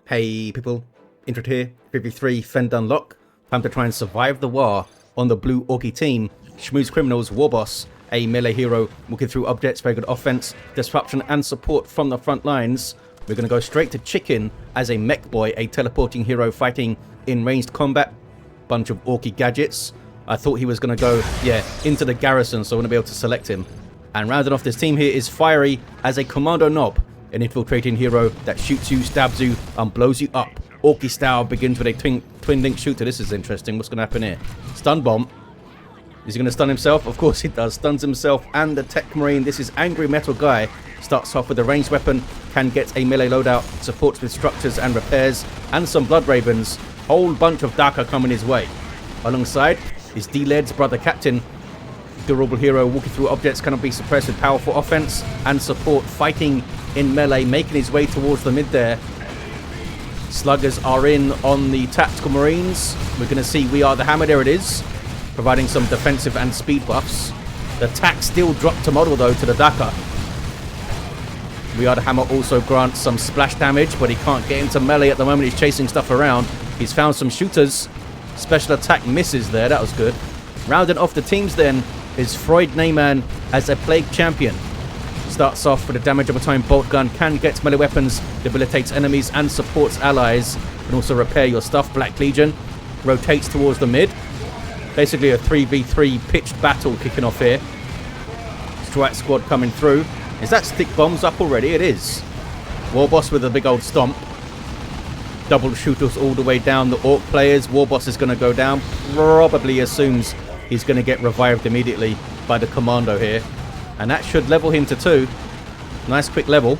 Hey people, Intro here, 53 Fend Unlock. Time to try and survive the war on the blue Orky team. SchmusCriminal's Warboss, a melee hero, walking through objects, very good offense, disruption and support from the front lines. We're going to go straight to Chicken as a Mekboy, a teleporting hero fighting in ranged combat. Bunch of Orky gadgets. I thought he was going to go, into the garrison, so I want to be able to select him. And rounding off this team here is Fiery as a Kommando knob. An infiltrating hero that shoots you, stabs you, and blows you up. Orky style begins with a twin link shooter. This is interesting. What's going to happen here? Stun bomb. Is he going to stun himself? Of course he does. Stuns himself and the tech marine. This is AngryMetalGuy. Starts off with a ranged weapon. Can get a melee loadout. Supports with structures and repairs. And some blood ravens. Whole bunch of Daka coming his way. Alongside is ldrCHICKEN's brother captain. Durable hero walking through objects, cannot be suppressed with powerful offense and support, fighting in melee, making his way towards the mid there. Sluggers are in on the tactical marines. We're going to see We Are the Hammer, there it is, providing some defensive and speed buffs. The tack still dropped to model though to the Daka. We Are the Hammer also grants some splash damage, but he can't get into melee at the moment. He's chasing stuff around. He's found some shooters. Special attack misses there, that was good. Rounding off the teams then is Freud Neiman as a Plague champion. Starts off with a damage over time bolt gun, can get melee weapons, debilitates enemies and supports allies. Can also repair your stuff. Black Legion rotates towards the mid. Basically a 3v3 pitched battle kicking off here. Strike squad coming through. Is that stick bombs up already? It is. Warboss with a big old stomp. Double shooters all the way down the Orc players. Warboss is going to go down. Probably assumes he's going to get revived immediately by the Kommando here. And that should level him to 2. Nice quick level.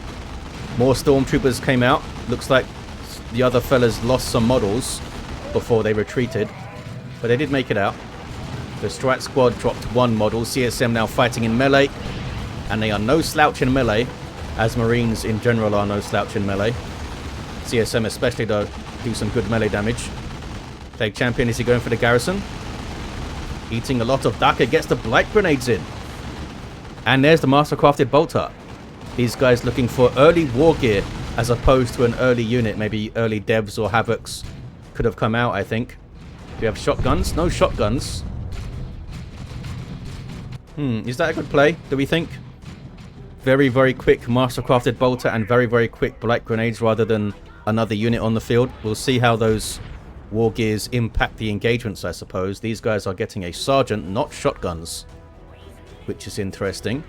More stormtroopers came out. Looks like the other fellas lost some models before they retreated. But they did make it out. The strike squad dropped 1 model. CSM now fighting in melee. And they are no slouch in melee, as Marines in general are no slouch in melee. CSM especially though, do some good melee damage. Plague champion, is he going for the garrison? Eating a lot of Daka, gets the blight grenades in. And there's the mastercrafted bolter. These guys looking for early war gear as opposed to an early unit. Maybe early devs or havocs could have come out, I think. Do we have shotguns? No shotguns. Is that a good play, do we think? Very, very quick mastercrafted bolter and very, very quick blight grenades rather than another unit on the field. We'll see how those war gears impact the engagements, I suppose. These guys are getting a sergeant, not shotguns, which is interesting.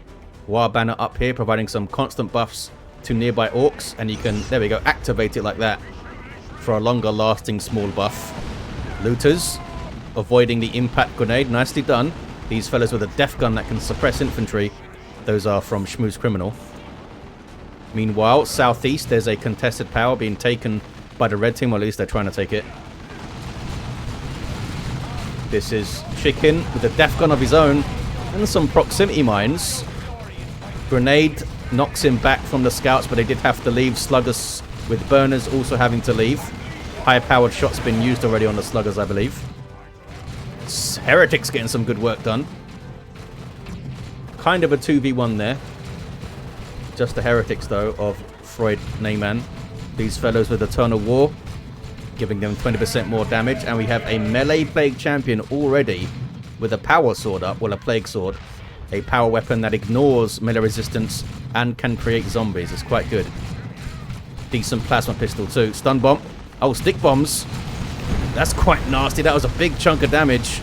War banner up here, providing some constant buffs to nearby orcs, and you can, there we go, activate it like that for a longer lasting small buff. Looters, avoiding the impact grenade, nicely done. These fellas with a def gun that can suppress infantry, those are from SchmusCriminal. Meanwhile, southeast, there's a contested power being taken by the red team, or at least they're trying to take it. This is Chicken with a def gun of his own and some proximity mines. Grenade knocks him back from the scouts, but they did have to leave. Sluggers with burners also having to leave. High-powered shots been used already on the sluggers, I believe. Heretics getting some good work done. Kind of a 2v1 there. Just the heretics, though, of Freud Neiman. These fellows with Eternal War, giving them 20% more damage. And we have a melee Plague champion already with a power sword up, well, a Plague sword. A power weapon that ignores melee resistance and can create zombies. It's quite good. Decent plasma pistol, too. Stun bomb. Oh, stick bombs. That's quite nasty. That was a big chunk of damage.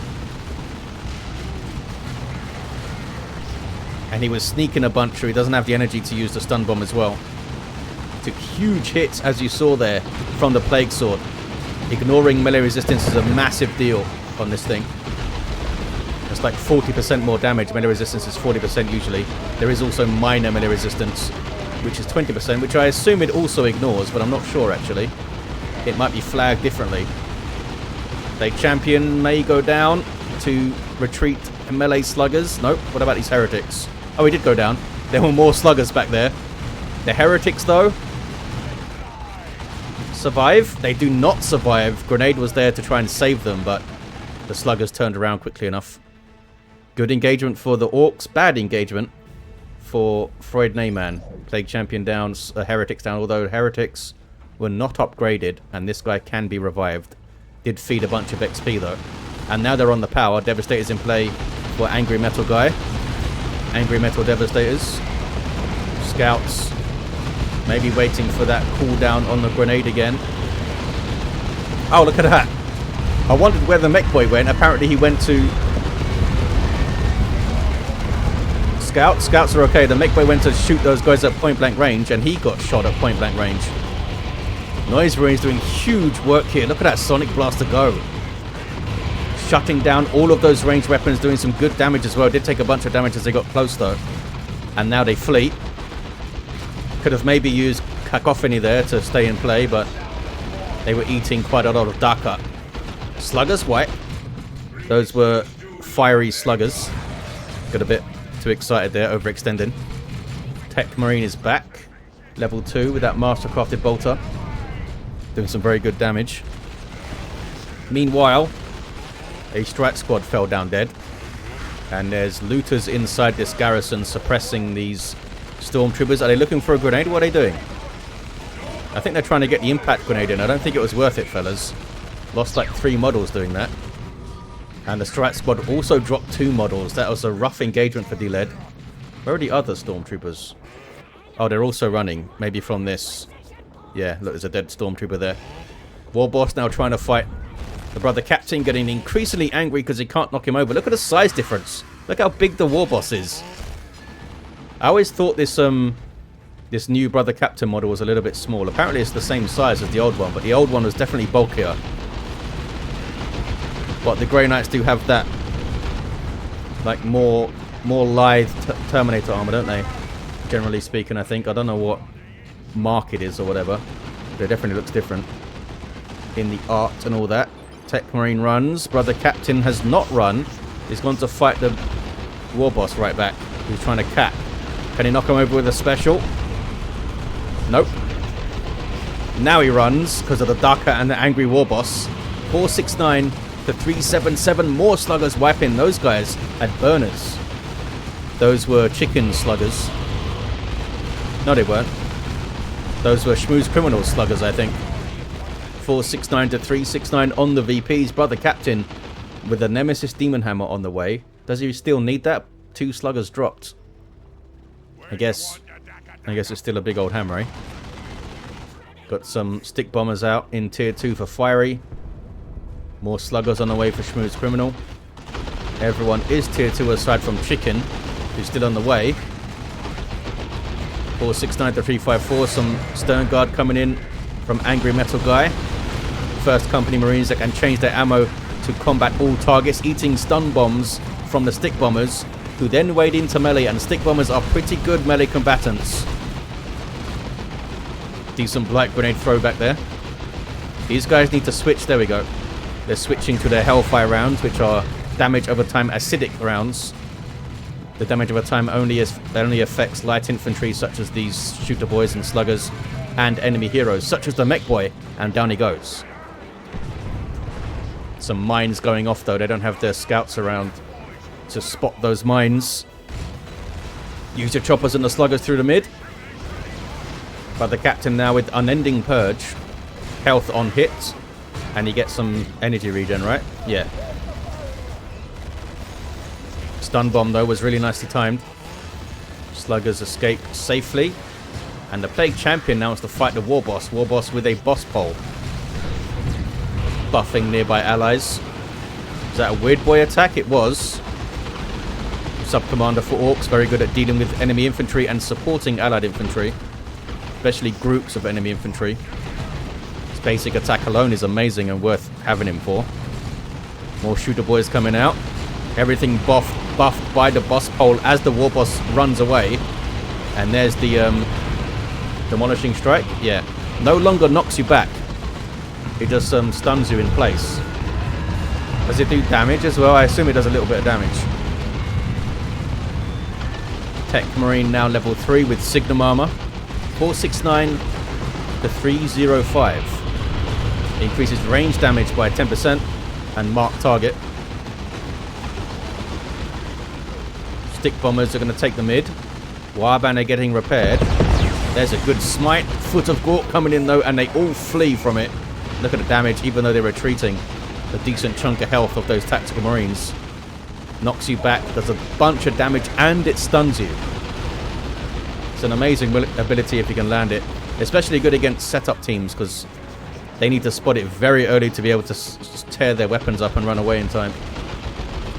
And he was sneaking a bunch, so he doesn't have the energy to use the stun bomb as well. Took huge hits, as you saw there, from the Plague Sword. Ignoring melee resistance is a massive deal on this thing. It's like 40% more damage. Melee resistance is 40% usually. There is also minor melee resistance, which is 20%, which I assume it also ignores, but I'm not sure actually. It might be flagged differently. Plague champion may go down to retreat melee sluggers. Nope. What about these heretics? Oh, he did go down. There were more sluggers back there. The heretics, though, survive. They do not survive. Grenade was there to try and save them, but the sluggers turned around quickly enough. Good engagement for the Orks. Bad engagement for Freud Neiman. Plague champion down, heretics down, although heretics were not upgraded, and this guy can be revived. Did feed a bunch of XP though. And now they're on the power. Devastators in play for AngryMetalGuy. Angry Metal Devastators. Scouts. Maybe waiting for that cooldown on the grenade again. Oh, look at that. I wondered where the Mekboy went. Apparently he went to... Scouts are okay. The Mekboy went to shoot those guys at point blank range, and he got shot at point blank range. Noise Marine's doing huge work here. Look at that Sonic Blaster go. Shutting down all of those ranged weapons, doing some good damage as well. Did take a bunch of damage as they got close though. And now they flee. Could have maybe used Cacophony there to stay in play, but they were eating quite a lot of Daka. Sluggers, white. Those were fiery sluggers. Got a bit too excited there, overextending. Tech Marine is back. Level 2 with that Mastercrafted Bolter. Doing some very good damage. Meanwhile, a Strat Squad fell down dead. And there's looters inside this garrison suppressing these Stormtroopers. Are they looking for a grenade? What are they doing? I think they're trying to get the impact grenade in. I don't think it was worth it, fellas. Lost like 3 models doing that. And the Strat Squad also dropped 2 models. That was a rough engagement for D-Led. Where are the other Stormtroopers? Oh, they're also running. Maybe from this. Yeah, look, there's a dead Stormtrooper there. Warboss now trying to fight the brother captain, getting increasingly angry because he can't knock him over. Look at the size difference. Look how big the Warboss is. I always thought this this new brother captain model was a little bit small. Apparently it's the same size as the old one, but the old one was definitely bulkier. But the Grey Knights do have that, like, more lithe Terminator armor, don't they? Generally speaking, I think. I don't know what mark it is or whatever, but it definitely looks different in the art and all that. Tech Marine runs. Brother Captain has not run. He's gone to fight the Warboss right back, who's trying to cap. Can he knock him over with a special? Nope. Now he runs because of the Daka and the angry Warboss. 469 to 377. More sluggers wiping. Those guys had burners. Those were chicken sluggers. No, they weren't. Those were SchmusCriminal sluggers, I think. 469 to 369 on the VPs. Brother Captain with the Nemesis Demon Hammer on the way. Does he still need that? 2 sluggers dropped. I guess it's still a big old hammer, eh? Got some stick bombers out in tier 2 for fiery. More sluggers on the way for SchmusCriminal. Everyone is tier 2 aside from Chicken, who's still on the way. 469 to 354. Some Stern Guard coming in from AngryMetalGuy. First company Marines that can change their ammo to combat all targets, eating stun bombs from the stick bombers, who then wade into melee, and stick bombers are pretty good melee combatants. Decent blight grenade throw back there. These guys need to switch. There we go. They're switching to their Hellfire rounds, which are damage over time acidic rounds. The damage over time only affects light infantry, such as these shooter boys and sluggers, and enemy heroes, such as the Mekboy, and down he goes. Some mines going off though. They don't have their scouts around to spot those mines. Use your choppers and the sluggers through the mid. But the captain now with Unending Purge. Health on hit. And he gets some energy regen, right? Yeah. Stun bomb though was really nicely timed. Sluggers escape safely. And the Plague Champion now wants to fight the Warboss. Warboss with a boss pole. Buffing nearby allies. Is that a Weird Boy attack? It was. Sub-Commander for Orks, very good at dealing with enemy infantry and supporting allied infantry. Especially groups of enemy infantry. His basic attack alone is amazing and worth having him for. More shooter boys coming out. Everything buffed by the boss pole as the Warboss runs away. And there's the Demolishing Strike. Yeah. No longer knocks you back. It just stuns you in place. Does it do damage as well? I assume it does a little bit of damage. Tech Marine now level 3 with Signum Armor. 469 to 305. Increases range damage by 10% and mark target. Stick bombers are going to take the mid. Warband are getting repaired. There's a good smite. Foot of Gork coming in though, and they all flee from it. Look at the damage, even though they're retreating. A decent chunk of health of those tactical marines. Knocks you back, does a bunch of damage, and it stuns you. It's an amazing ability if you can land it. Especially good against setup teams, because they need to spot it very early to be able to just tear their weapons up and run away in time.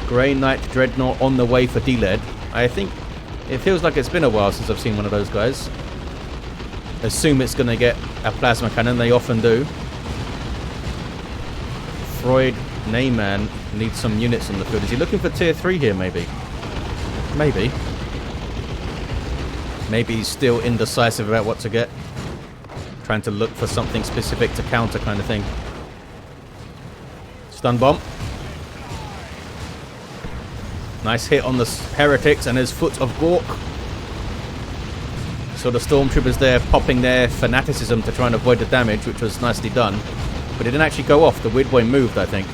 Grey Knight Dreadnought on the way for D-Led. I think it feels like it's been a while since I've seen one of those guys. Assume it's going to get a plasma cannon. They often do. Freud, Neiman needs some units on the field. Is he looking for tier 3 here, maybe? Maybe. Maybe he's still indecisive about what to get. Trying to look for something specific to counter kind of thing. Stun bomb. Nice hit on the heretics and his Foot of Gork. So the stormtroopers there popping their fanaticism to try and avoid the damage, which was nicely done. But it didn't actually go off. The weird boy moved, I think.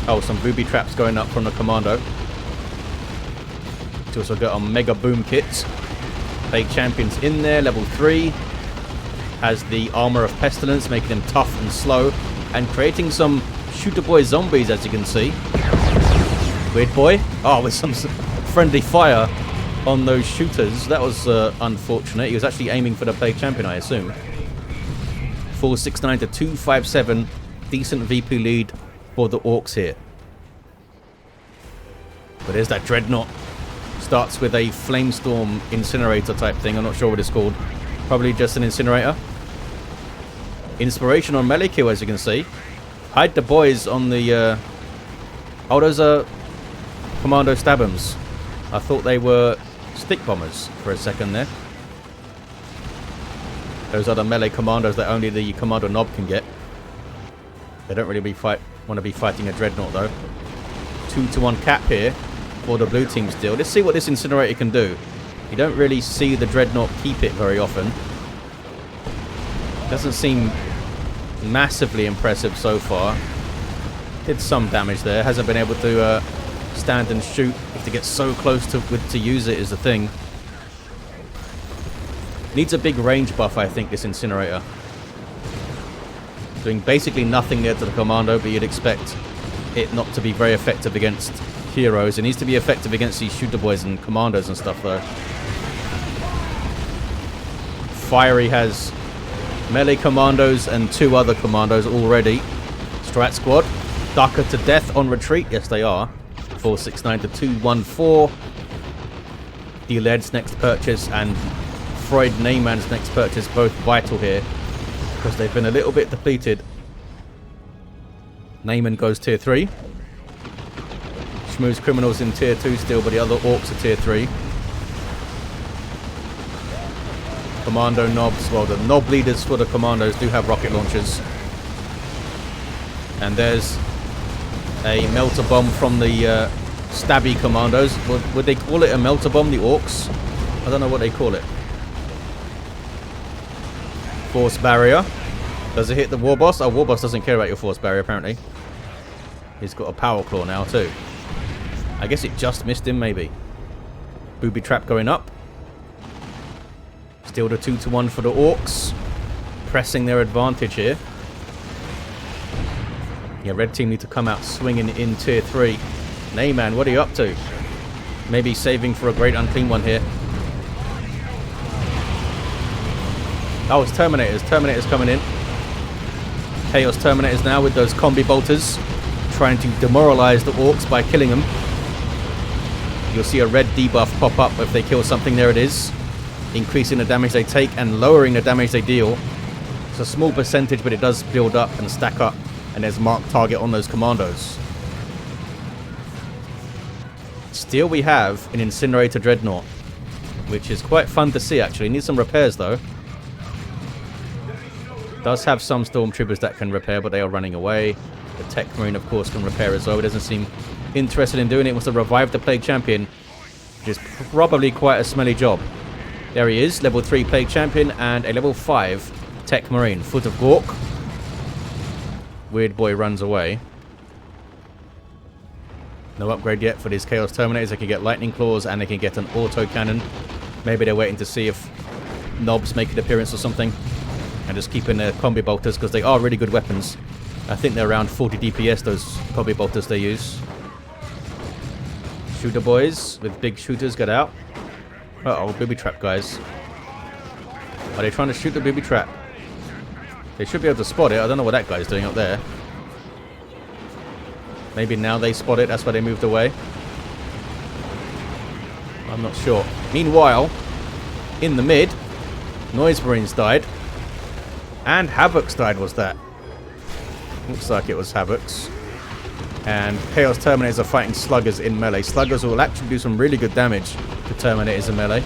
Oh, some booby traps going up from the Kommando. It's also got a mega boom kit. Plague Champion's in there, level 3. Has the armor of pestilence, making him tough and slow. And creating some shooter boy zombies, as you can see. Weird boy. Oh, with some friendly fire on those shooters. That was unfortunate. He was actually aiming for the Plague Champion, I assume. 469 to 257. Decent VP lead for the Orks here. But there's that Dreadnought. Starts with a Flamestorm incinerator type thing. I'm not sure what it's called. Probably just an incinerator. Inspiration on melee kill, as you can see. Hide the boys on the... Oh, those are Kommando Stabums. I thought they were stick bombers for a second there. Those are the melee commandos that only the Kommando Nob can get. They don't really want to be fighting a Dreadnought though. 2-to-1 cap here for the blue team still. Let's see what this incinerator can do. You don't really see the Dreadnought keep it very often. Doesn't seem massively impressive so far. Did some damage there. Hasn't been able to stand and shoot. If to get so close to use it is the thing. Needs a big range buff, I think, this incinerator. Doing basically nothing there to the Kommando, but you'd expect it not to be very effective against heroes. It needs to be effective against these shooter boys and commandos and stuff, though. Fiery has melee commandos and 2 other commandos already. Strat squad. Ducker to death on retreat. Yes, they are. 469 to 214. D-Led's next purchase and Freud Neyman's next purchase, both vital here. Because they've been a little bit depleted. Neiman goes tier 3. SchmusCriminal's in tier 2 still, but the other Orks are tier 3. Kommando Nobs, well, the Nob leaders for the Commandos do have rocket launchers. And there's a melter bomb from the stabby Commandos. Would they call it a melter bomb, the Orks? I don't know what they call it. Force barrier. Does it hit the Warboss? Oh, Warboss doesn't care about your force barrier, apparently. He's got a power claw now, too. I guess it just missed him, maybe. Booby trap going up. Still the 2-to-1 for the Orks. Pressing their advantage here. Yeah, red team need to come out swinging in tier 3. Neyman, what are you up to? Maybe saving for a great unclean one here. Oh, it's Terminators. Terminators coming in. Chaos Terminators now with those combi bolters. Trying to demoralize the Orks by killing them. You'll see a red debuff pop up if they kill something. There it is. Increasing the damage they take and lowering the damage they deal. It's a small percentage, but it does build up and stack up. And there's marked target on those commandos. Still we have an Incinerator Dreadnought, which is quite fun to see actually. Needs some repairs though. Does have some stormtroopers that can repair, but they are running away. The Tech Marine, of course, can repair as well. It doesn't seem interested in doing it. Wants to revive the Plague Champion, which is probably quite a smelly job. There he is, level 3 Plague Champion and a level 5 Tech Marine. Foot of Gork. Weird boy runs away. No upgrade yet for these Chaos Terminators. They can get Lightning Claws and they can get an Auto Cannon. Maybe they're waiting to see if Knobs make an appearance or something. And just keeping their Combi Bolters because they are really good weapons. I think they're around 40 DPS, those Combi Bolters they use. Shooter boys with big shooters, get out. Uh-oh, booby trap, guys. Are they trying to shoot the booby trap? They should be able to spot it. I don't know what that guy's doing up there. Maybe now they spot it, that's why they moved away. I'm not sure. Meanwhile, in the mid, Noise Marines died. And Havoc's died, was that? Looks like it was Havoc's. And Chaos Terminators are fighting Sluggers in melee. Sluggers will actually do some really good damage to Terminators in melee.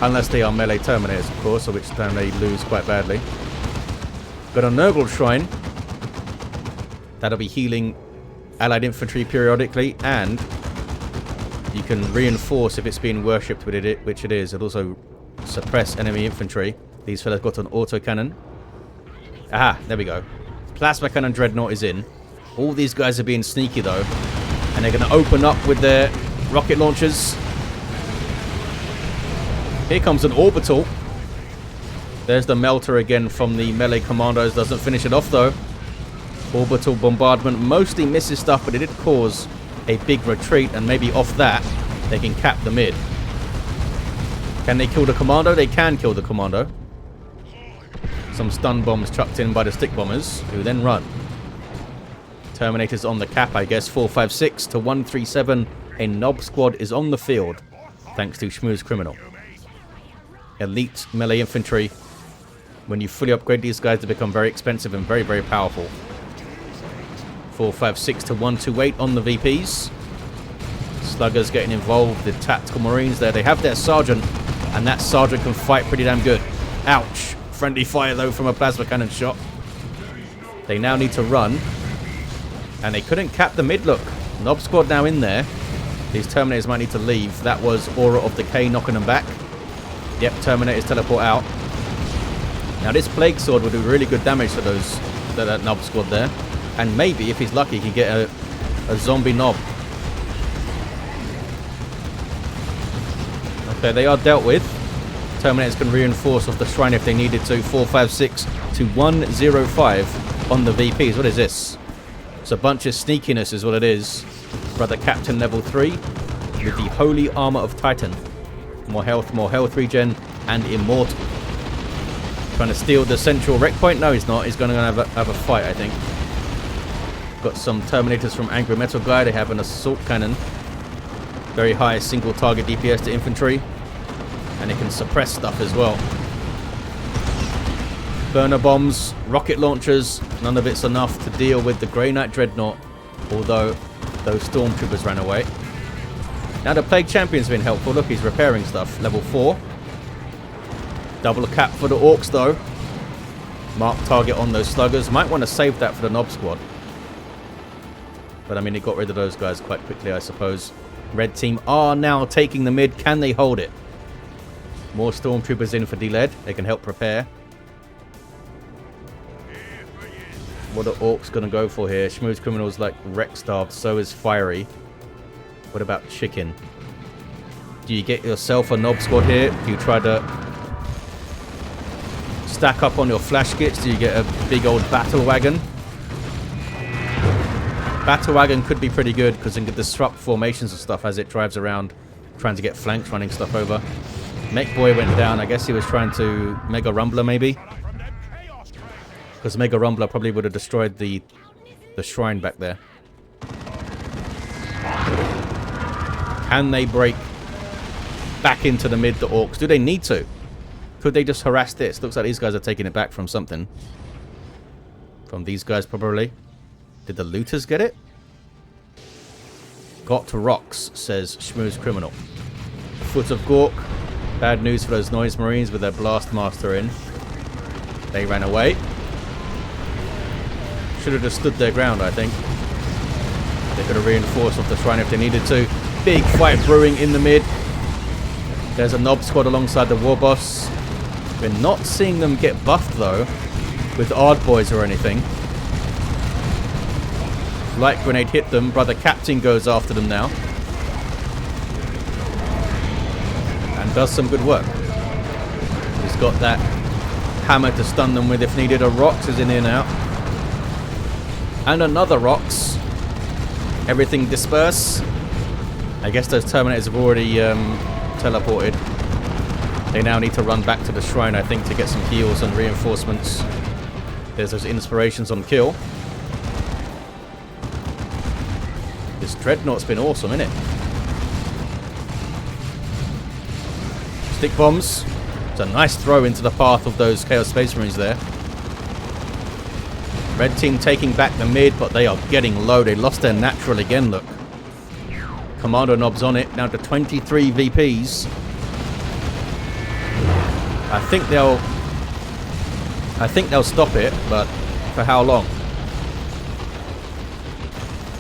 Unless they are melee Terminators, of course, at which time they lose quite badly. Got a Nurgle Shrine. That'll be healing allied infantry periodically, and you can reinforce if it's being worshipped with it, which it is. It'll also suppress enemy infantry. These fellas got an autocannon. Aha, there we go. Plasma Cannon Dreadnought is in. All these guys are being sneaky though, and they're going to open up with their rocket launchers. Here comes an Orbital. There's the Melter again from the melee commandos. Doesn't finish it off though. Orbital bombardment mostly misses stuff, but it did cause a big retreat, and maybe off that they can cap the mid. Can they kill the commando? They can kill the commando. Some stun bombs chucked in by the stick bombers, who then run. Terminators on the cap, I guess. 456 to 137. A Nob squad is on the field, thanks to SchmusCriminal. Elite melee infantry. When you fully upgrade these guys, they become very expensive and very, very powerful. 456 to 128 on the VPs. Sluggers getting involved with tactical marines there. They have their sergeant, and that sergeant can fight pretty damn good. Ouch. Friendly fire though from a plasma cannon shot. They now need to run, and they couldn't cap the mid. Look, Nob squad now in there. These Terminators might need to leave. That was Aura of Decay knocking them back. Yep, Terminators teleport out. Now this Plague Sword will do really good damage to that Nob squad there. And maybe, if he's lucky, he can get a zombie Nob. Okay, they are dealt with. Terminators can reinforce off the shrine if they needed to. 456 to 105 on the VPs. What is this? It's a bunch of sneakiness is what it is. Brother Captain level 3 with the Holy Armor of Titan. More health regen, and Immortal. Trying to steal the central wreck point? No, he's not. He's going to have a fight, I think. Got some Terminators from AngryMetalGuy. They have an assault cannon. Very high single target DPS to infantry. And it can suppress stuff as well. Burner bombs, rocket launchers. None of it's enough to deal with the Grey Knight Dreadnought. Although those stormtroopers ran away. Now the Plague Champion's been helpful. Look, he's repairing stuff. Level 4. Double cap for the Orks though. Mark target on those sluggers. Might want to save that for the Nob squad. But I mean, it got rid of those guys quite quickly, I suppose. Red team are now taking the mid. Can they hold it? More stormtroopers in for D-Led. They can help prepare. What are Orks going to go for here? SchmusCriminal's like wreck-starved. So is Fiery. What about Chicken? Do you get yourself a Nob squad here? Do you try to stack up on your flash kits? Do you get a big old battle wagon? Battle wagon could be pretty good because it can disrupt formations and stuff as it drives around trying to get flanks, running stuff over. Mekboy went down. I guess he was trying to Mega Rumbler maybe. Because Mega Rumbler probably would have destroyed the shrine back there. Can they break back into the mid, the Orks? Do they need to? Could they just harass this? Looks like these guys are taking it back from something. From these guys, probably. Did the looters get it? Got to rocks, says SchmusCriminal. Foot of Gork. Bad news for those Noise Marines with their Blast Master in. They ran away. Should have just stood their ground, I think. They could have reinforced off the shrine if they needed to. Big fight brewing in the mid. There's a Nob squad alongside the Warboss. We're not seeing them get buffed though with Ard Boys or anything. Light grenade hit them. Brother Captain goes after them now. And does some good work. He's got that hammer to stun them with if needed. A Orks is in here now. And another Orks. Everything disperse. I guess those Terminators have already teleported. They now need to run back to the shrine, I think, to get some heals and reinforcements. There's those inspirations on kill. This Dreadnought's been awesome, isn't it? Stick bombs. It's a nice throw into the path of those Chaos Space Marines there. Red team taking back the mid, but they are getting low. They lost their natural again, look. Kommando knobs on it, down to 23 VPs. I think they'll stop it, but for how long?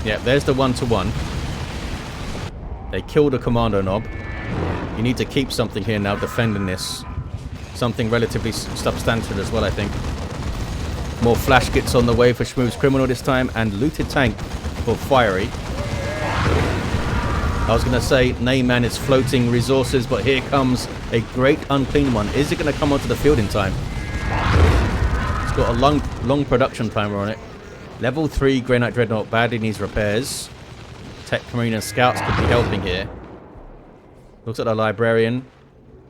Yeah, there's the 1-to-1. They killed a Kommando knob. You need to keep something here now defending this. Something relatively substantial as well, I think. More flash kits on the way for SchmusCriminal this time, and looted tank for Fiery. I was going to say Neiman is floating resources, but here comes a great unclean one. Is it going to come onto the field in time? It's got a long production timer on it. Level 3 Grey Knight Dreadnought badly needs repairs. Tech Marine and Scouts could be helping here. Looks like the Librarian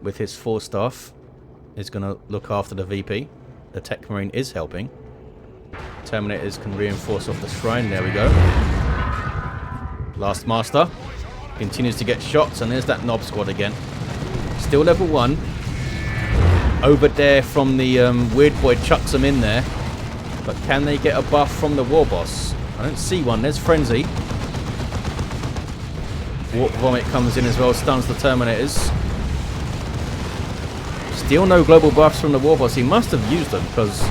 with his 4 staff is going to look after the VP. The Tech Marine is helping. Terminators can reinforce off the shrine. There we go. Last Master continues to get shots, and there's that Knob Squad again. Still level 1. Over there from the Weird Boy chucks them in there. But can they get a buff from the Warboss? I don't see one. There's Frenzy. Warp Vomit comes in as well, stuns the Terminators. Still no global buffs from the Warboss. He must have used them because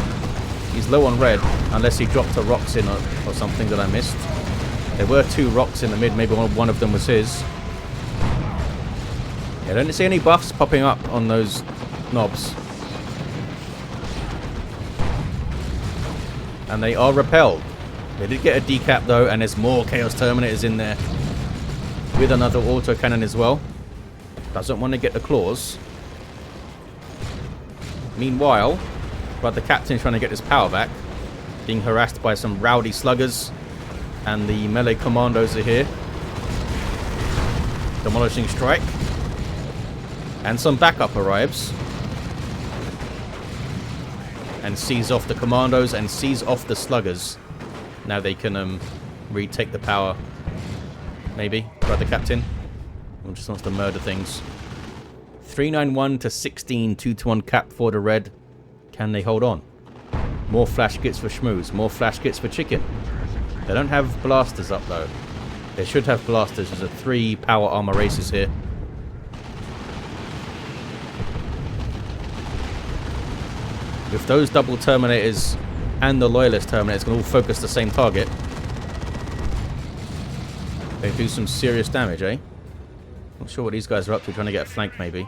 he's low on red, unless he dropped a Orks in or something that I missed. There were 2 Orks in the mid, maybe one of them was his. Yeah, I don't see any buffs popping up on those knobs. And they are repelled. They did get a decap though, and there's more Chaos Terminators in there. With another autocannon as well. Doesn't want to get the claws. Meanwhile, Brother Captain's trying to get his power back. Being harassed by some rowdy sluggers. And the melee commandos are here. Demolishing strike. And some backup arrives. And sees off the commandos and sees off the sluggers. Now they can retake the power. Maybe. Brother Captain. Or just wants to murder things. 391 to 16. 2-to-1 cap for the red. Can they hold on? More flash kits for Schmooze. More flash kits for Chicken. They don't have blasters up though. They should have blasters. There's 3 power armor races here. With those double Terminators and the Loyalist Terminators can all focus the same target, they do some serious damage, eh? Not sure what these guys are up to, trying to get a flank maybe.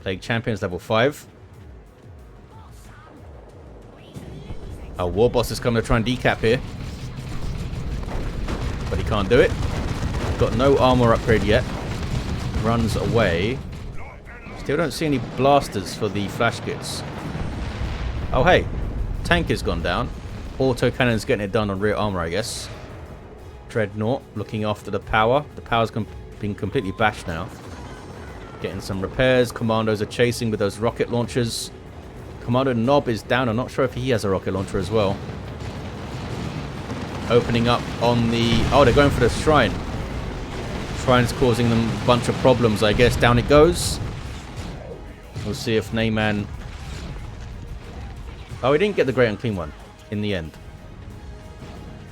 Plague Champions level 5. Our Warboss is coming to try and decap here. But he can't do it. Got no armor upgrade yet. Runs away. Still don't see any blasters for the flash kits. Oh hey, tank has gone down. Autocannon's getting it done on rear armor, I guess. Dreadnought looking after the power. The power's been completely bashed now. Getting some repairs. Commandos are chasing with those rocket launchers. Kommando Knob is down. I'm not sure if he has a rocket launcher as well. Opening up on the... Oh, they're going for the shrine. Shrine's causing them a bunch of problems, I guess. Down it goes. We'll see if Neiman... Oh, he didn't get the Great Unclean one in the end.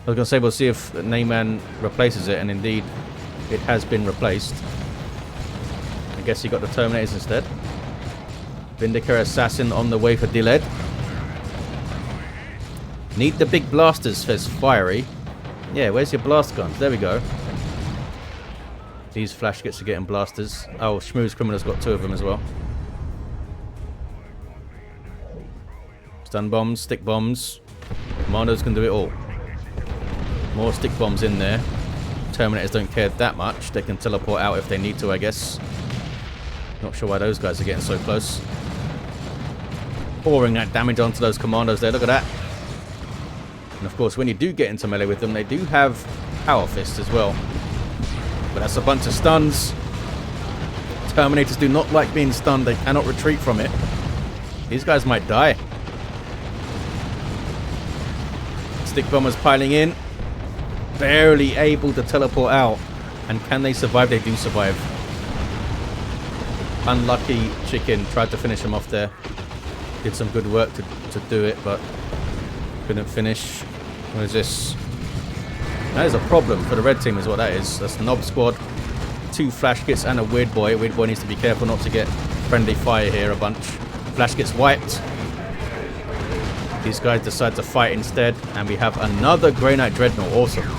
I was going to say we'll see if Neiman replaces it, and indeed it has been replaced. I guess he got the Terminators instead. Vindicator Assassin on the way for Diled. Need the big blasters, says Fiery. Yeah, where's your blast guns? There we go. These flash kits are getting blasters. Oh, SchmusCriminal's got 2 of them as well. Stun bombs, stick bombs. Commandos can do it all. More stick bombs in there. Terminators don't care that much. They can teleport out if they need to, I guess. Not sure why those guys are getting so close. Pouring that damage onto those commandos there. Look at that. And of course, when you do get into melee with them, they do have power fists as well. But that's a bunch of stuns. Terminators do not like being stunned. They cannot retreat from it. These guys might die. Stick bombers piling in. Barely able to teleport out. And can they survive? They do survive. Unlucky Chicken tried to finish him off there. Did some good work to do it, but couldn't finish. What is this? That is a problem for the red team is what that is. That's Knob Squad. 2 flash kits and a Weird Boy. Weird Boy needs to be careful not to get friendly fire here a bunch. Flash gets wiped. These guys decide to fight instead. And we have another Grey Knight Dreadnought. Awesome.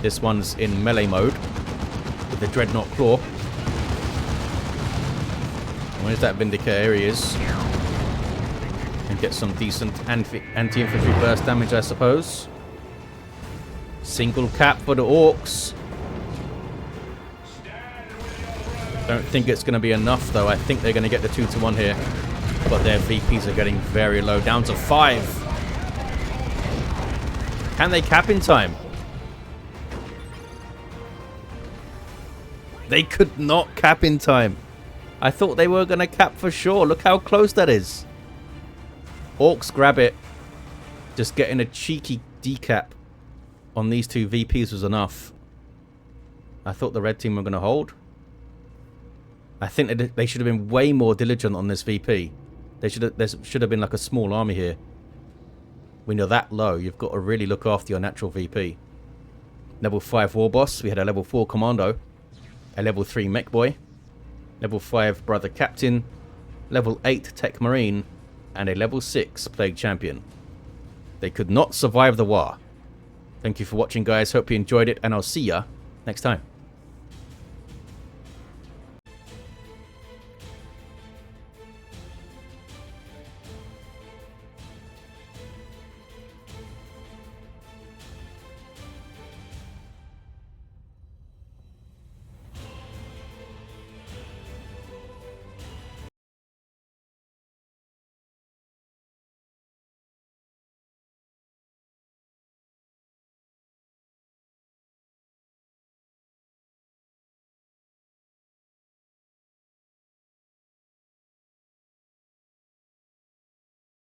This one's in melee mode with the Dreadnought Claw. Where's that Vindicator? Here he is. And get some decent anti-infantry burst damage, I suppose. Single cap for the Orks. Don't think it's going to be enough, though. I think they're going to get the 2-to-1 here. But their VPs are getting very low. Down to 5. Can they cap in time? They could not cap in time. I thought they were going to cap for sure. Look how close that is. Orks grab it. Just getting a cheeky decap on these 2 VPs was enough. I thought the red team were going to hold. I think they should have been way more diligent on this VP. There should have been like a small army here. When you're that low, you've got to really look after your natural VP. Level 5 Warboss. We had a level 4 Kommando. A level 3 Mekboy. Level 5 Brother Captain. Level 8 Tech Marine. And a level 6 Plague Champion. They could not survive the war. Thank you for watching, guys. Hope you enjoyed it, and I'll see ya next time.